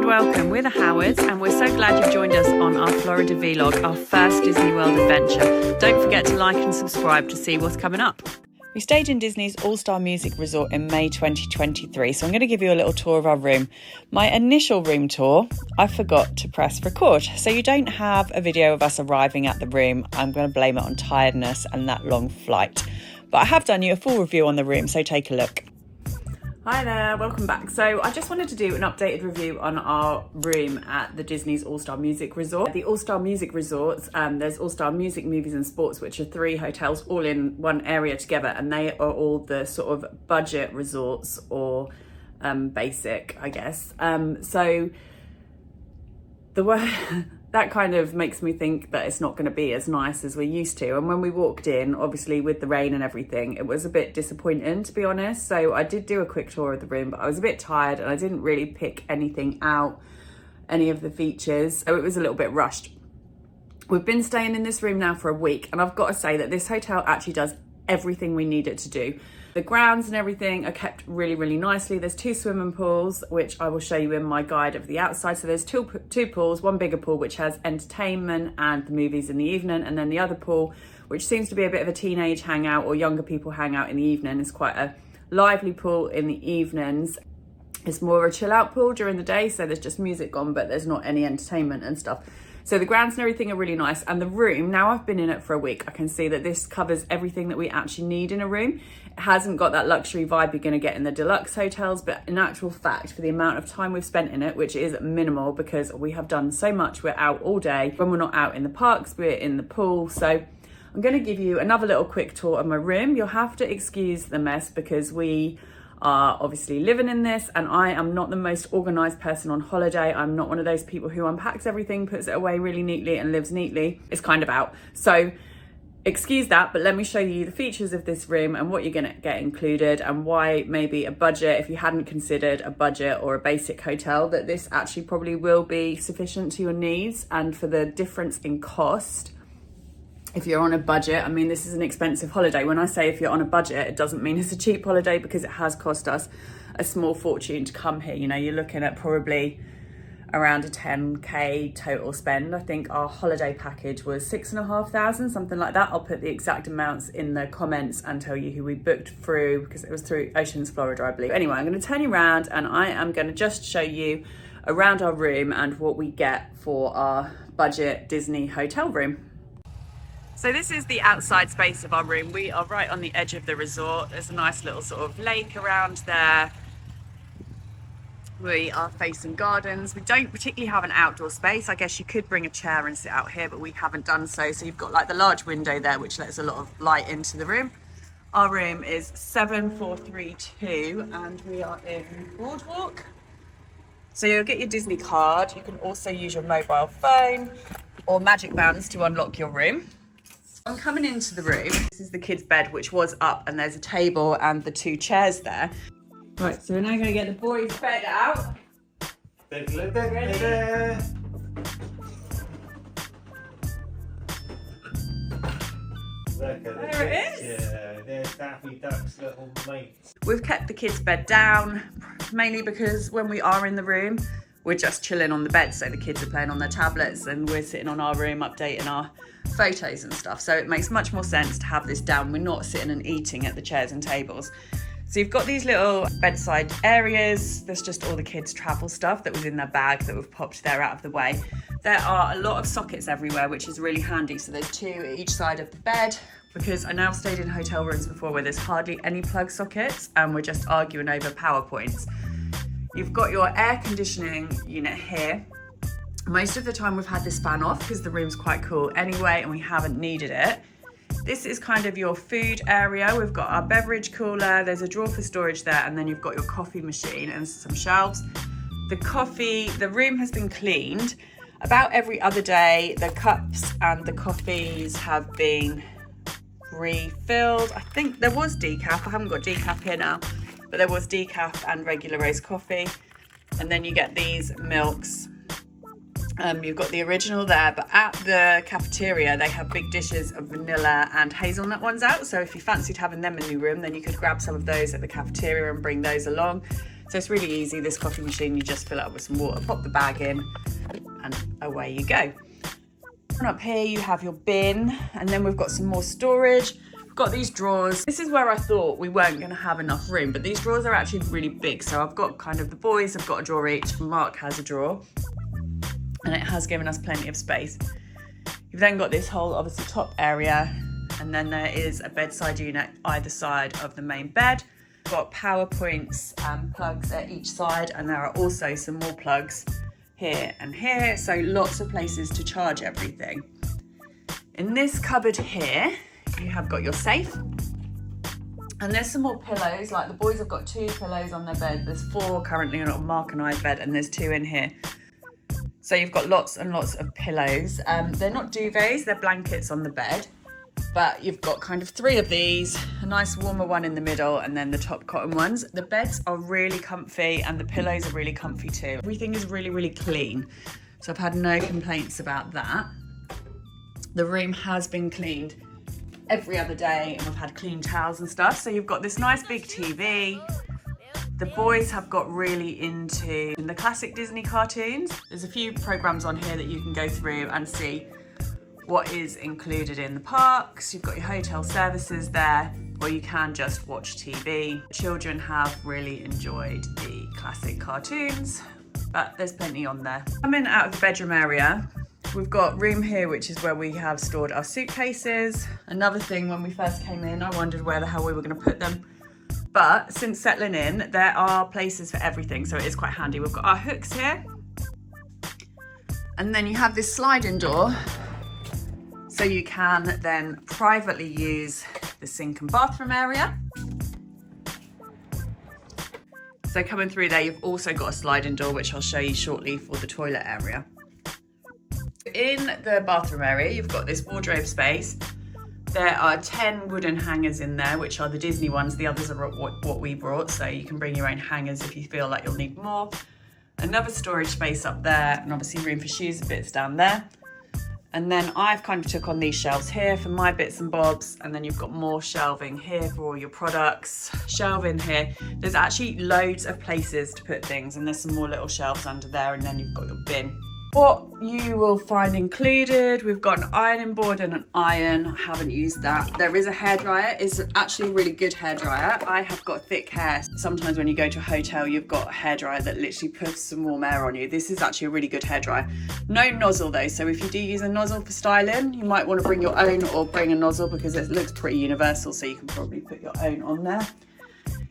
and welcome. We're the Howards and we're so glad you've joined us on our Florida vlog, our first Disney World adventure. Don't forget to like and subscribe to see what's coming up. We stayed in Disney's All-Star Music Resort in May 2023, so I'm going to give you a little tour of our room. My initial room tour, I forgot to press record, so you don't have a video of us arriving at the room. I'm going to blame it on tiredness and that long flight. But I have done you a full review on the room, so take a look. Hi there, welcome back. So I just wanted to do an updated review on our room at the Disney's All-Star Music Resort. The All-Star Music Resorts, there's All-Star Music, Movies and Sports, which are 3 hotels all in one area together, and they are all the sort of budget resorts or basic, I guess. So the way that kind of makes me think that it's not going to be as nice as we're used to. And when we walked in, obviously with the rain and everything, it was a bit disappointing, to be honest. So I did do a quick tour of the room, but I was a bit tired and I didn't really pick anything out, any of the features. So it was a little bit rushed. We've been staying in this room now for a week, and I've got to say that this hotel actually does everything we need it to do. The grounds and everything are kept really, really nicely. There's 2 swimming pools, which I will show you in my guide of the outside. So there's two pools, one bigger pool, which has entertainment and the movies in the evening. And then the other pool, which seems to be a bit of a teenage hangout or younger people hangout in the evening. It's quite a lively pool in the evenings. It's more of a chill out pool during the day. So there's just music on, but there's not any entertainment and stuff. So the grounds and everything are really nice. And the room, now I've been in it for a week, I can see that this covers everything that we actually need in a room. It hasn't got that luxury vibe you're gonna get in the deluxe hotels, but in actual fact, for the amount of time we've spent in it, which is minimal because we have done so much, we're out all day. When we're not out in the parks, we're in the pool. So I'm gonna give you another little quick tour of my room. You'll have to excuse the mess because we are obviously living in this, and I am not the most organized person on holiday. I'm not one of those people who unpacks everything, puts it away really neatly and lives neatly. It's kind of out. So excuse that, but let me show you the features of this room and what you're gonna get included and why maybe a budget, if you hadn't considered a budget or a basic hotel, that this actually probably will be sufficient to your needs. And for the difference in cost, if you're on a budget, I mean, this is an expensive holiday. When I say if you're on a budget, it doesn't mean it's a cheap holiday because it has cost us a small fortune to come here. You know, you're looking at probably around a 10K total spend. I think our holiday package was 6,500, something like that. I'll put the exact amounts in the comments and tell you who we booked through because it was through Oceans, Florida, I believe. Anyway, I'm gonna turn you around and I am gonna just show you around our room and what we get for our budget Disney hotel room. So this is the outside space of our room. We are right on the edge of the resort. There's a nice little sort of lake around there. We are facing gardens. We don't particularly have an outdoor space. I guess you could bring a chair and sit out here, but we haven't done so. So you've got like the large window there, which lets a lot of light into the room. Our room is 7432 and we are in Boardwalk. So you'll get your Disney card. You can also use your mobile phone or magic bands to unlock your room. I'm coming into the room. This is the kids' bed, which was up, and there's a table and the 2 chairs there. Right, so we're now going to get the boys' bed out. Ready? There it is. Yeah, there's Daffy Duck's little mate. We've kept the kids' bed down, mainly because when we are in the room, we're just chilling on the bed. So the kids are playing on their tablets and we're sitting on our room updating our photos and stuff. So it makes much more sense to have this down. We're not sitting and eating at the chairs and tables. So you've got these little bedside areas. There's just all the kids' travel stuff that was in their bag that we've popped there out of the way. There are a lot of sockets everywhere, which is really handy. So there's 2 at each side of the bed, because I now stayed in hotel rooms before where there's hardly any plug sockets and we're just arguing over power points. You've got your air conditioning unit here. Most of the time we've had this fan off because the room's quite cool anyway and we haven't needed it. This is kind of your food area. We've got our beverage cooler, there's a drawer for storage there, and then you've got your coffee machine and some shelves. The room has been cleaned about every other day. The cups and the coffees have been refilled. I think there was decaf. I haven't got decaf here now, but there was decaf and regular roast coffee. And then you get these milks. You've got the original there, but at the cafeteria, they have big dishes of vanilla and hazelnut ones out. So if you fancied having them in your room, then you could grab some of those at the cafeteria and bring those along. So it's really easy, this coffee machine, you just fill it up with some water, pop the bag in, and away you go. And up here you have your bin, and then we've got some more storage. We've got these drawers. This is where I thought we weren't going to have enough room, but these drawers are actually really big. So I've got kind of, the boys have got a drawer each, Mark has a drawer, and it has given us plenty of space. You've then got this whole, obviously, top area, and then there is a bedside unit either side of the main bed. We've got power points and plugs at each side, and there are also some more plugs here and here, so lots of places to charge everything. In this cupboard here, you have got your safe, and there's some more pillows. Like the boys have got 2 pillows on their bed. There's 4 currently on Mark and I's bed, and there's 2 in here. So you've got lots and lots of pillows. They're not duvets, they're blankets on the bed, but you've got kind of 3 of these, a nice warmer one in the middle, and then the top cotton ones. The beds are really comfy, and the pillows are really comfy too. Everything is really, really clean. So I've had no complaints about that. The room has been cleaned every other day, and we've had clean towels and stuff. So you've got this nice big TV. The boys have got really into the classic Disney cartoons. There's a few programs on here that you can go through and see what is included in the parks. You've got your hotel services there, or you can just watch TV. Children have really enjoyed the classic cartoons, but there's plenty on there. Coming out of the bedroom area, we've got room here, which is where we have stored our suitcases. Another thing, when we first came in, I wondered where the hell we were going to put them. But since settling in, there are places for everything, so it is quite handy. We've got our hooks here. And then you have this sliding door, so you can then privately use the sink and bathroom area. So coming through there, you've also got a sliding door, which I'll show you shortly, for the toilet area. In the bathroom area, you've got this wardrobe space. There are 10 wooden hangers in there, which are the Disney ones. The others are what we brought, so you can bring your own hangers if you feel like you'll need more. Another storage space up there, and obviously room for shoes and bits down there. And then I've kind of took on these shelves here for my bits and bobs, and then you've got more shelving here for all your products. Shelving here. There's actually loads of places to put things, and there's some more little shelves under there, and then you've got your bin. What you will find included, we've got an ironing board and an iron. I haven't used that. There is a hairdryer. It's actually a really good hairdryer. I have got thick hair. Sometimes when you go to a hotel, you've got a hairdryer that literally puts some warm air on you. This is actually a really good hairdryer. No nozzle though, so if you do use a nozzle for styling, you might want to bring your own, or bring a nozzle, because it looks pretty universal, so you can probably put your own on there.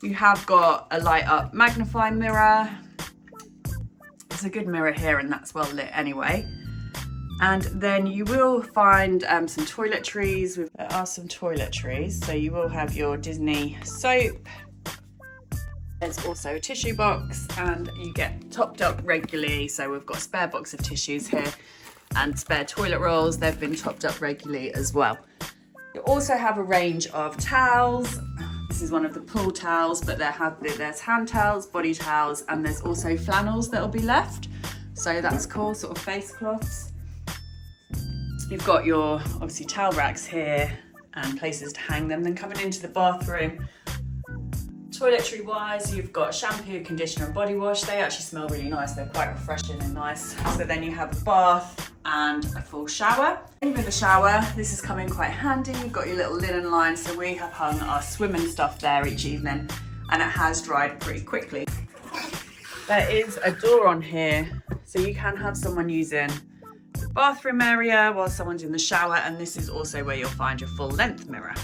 You have got a light up magnifying mirror. There's a good mirror here, and that's well lit anyway. And then you will find some toiletries. There are some toiletries, so you will have your Disney soap. There's also a tissue box, and you get topped up regularly. So we've got a spare box of tissues here and spare toilet rolls. They've been topped up regularly as well. You also have a range of towels. This is one of the pool towels, but there's hand towels, body towels, and there's also flannels that'll be left. So that's cool, sort of face cloths. You've got your, obviously, towel racks here and places to hang them. Then coming into the bathroom, toiletry wise, you've got shampoo, conditioner and body wash. They actually smell really nice. They're quite refreshing and nice. So then you have a bath and a full shower. In with the shower, this is coming quite handy. You've got your little linen line. So we have hung our swimming stuff there each evening, and it has dried pretty quickly. There is a door on here, so you can have someone using the bathroom area while someone's in the shower, and this is also where you'll find your full length mirror.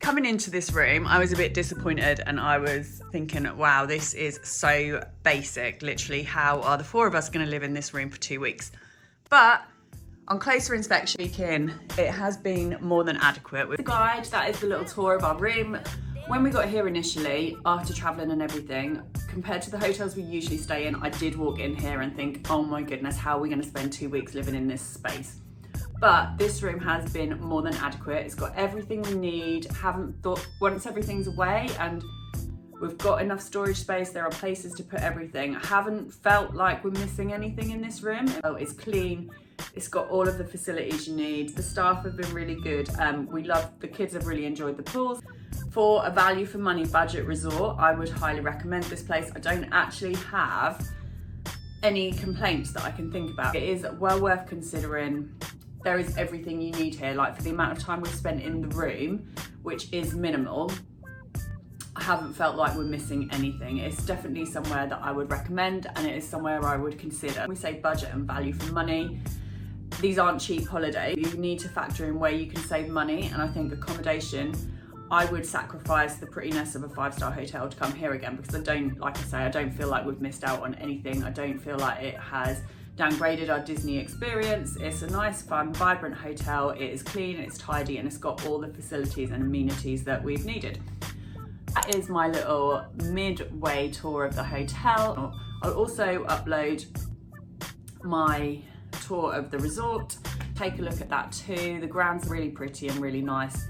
Coming into this room, I was a bit disappointed, and I was thinking, wow, this is so basic. Literally, how are the 4 of us going to live in this room for 2 weeks? But on closer inspection, it has been more than adequate. With the guide, that is the little tour of our room. When we got here initially, after traveling and everything, compared to the hotels we usually stay in, I did walk in here and think, oh my goodness, how are we going to spend 2 weeks living in this space? But this room has been more than adequate. It's got everything we need. Haven't thought, once everything's away and we've got enough storage space, there are places to put everything. I haven't felt like we're missing anything in this room. It's clean, It's got all of the facilities you need. The staff have been really good. The kids have really enjoyed the pools. For a value for money budget resort, I would highly recommend this place. I don't actually have any complaints that I can think about. It is well worth considering. There is everything you need here. Like, for the amount of time we've spent in the room, which is minimal, I haven't felt like we're missing anything. It's definitely somewhere that I would recommend, and it is somewhere I would consider. When we say budget and value for money, these aren't cheap holidays. You need to factor in where you can save money, and I think accommodation, I would sacrifice the prettiness of a 5-star hotel to come here again, because I don't feel like we've missed out on anything. I don't feel like it has downgraded our Disney experience. It's a nice, fun, vibrant hotel. It is clean, it's tidy, and it's got all the facilities and amenities that we've needed. That is my little midway tour of the hotel. I'll also upload my tour of the resort. Take a look at that too. The ground's really pretty and really nice.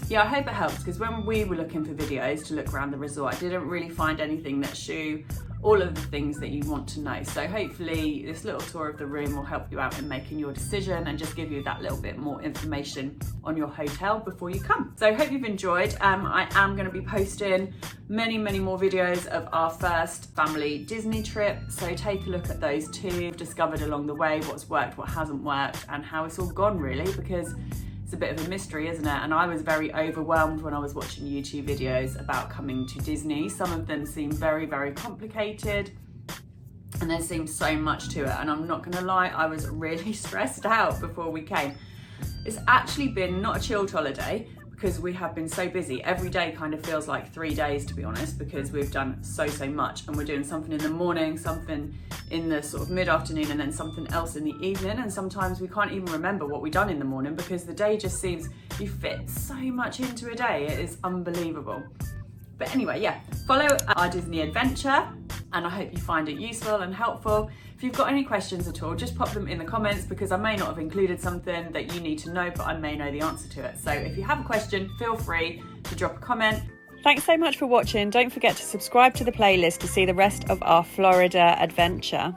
Yeah, I hope it helps, because when we were looking for videos to look around the resort, I didn't really find anything that show all of the things that you want to know. So hopefully this little tour of the room will help you out in making your decision and just give you that little bit more information on your hotel before you come. So I hope you've enjoyed. I am going to be posting many more videos of our first family Disney trip. So take a look at those too. We've discovered along the way what's worked, what hasn't worked, and how it's all gone, really, because it's a bit of a mystery, isn't it? And I was very overwhelmed when I was watching YouTube videos about coming to Disney. Some of them seem very complicated, and there seems so much to it. And I'm not gonna lie, I was really stressed out before we came. It's actually been not a chilled holiday, because we have been so busy. Every day kind of feels like 3 days, to be honest, because we've done so much, and we're doing something in the morning, something in the sort of mid-afternoon, and then something else in the evening. And sometimes we can't even remember what we've done in the morning, because the day just seems, you fit so much into a day. It is unbelievable. But anyway, yeah, follow our Disney adventure, and I hope you find it useful and helpful. If you've got any questions at all, just pop them in the comments, because I may not have included something that you need to know, but I may know the answer to it. So if you have a question, feel free to drop a comment. Thanks so much for watching. Don't forget to subscribe to the playlist to see the rest of our Florida adventure.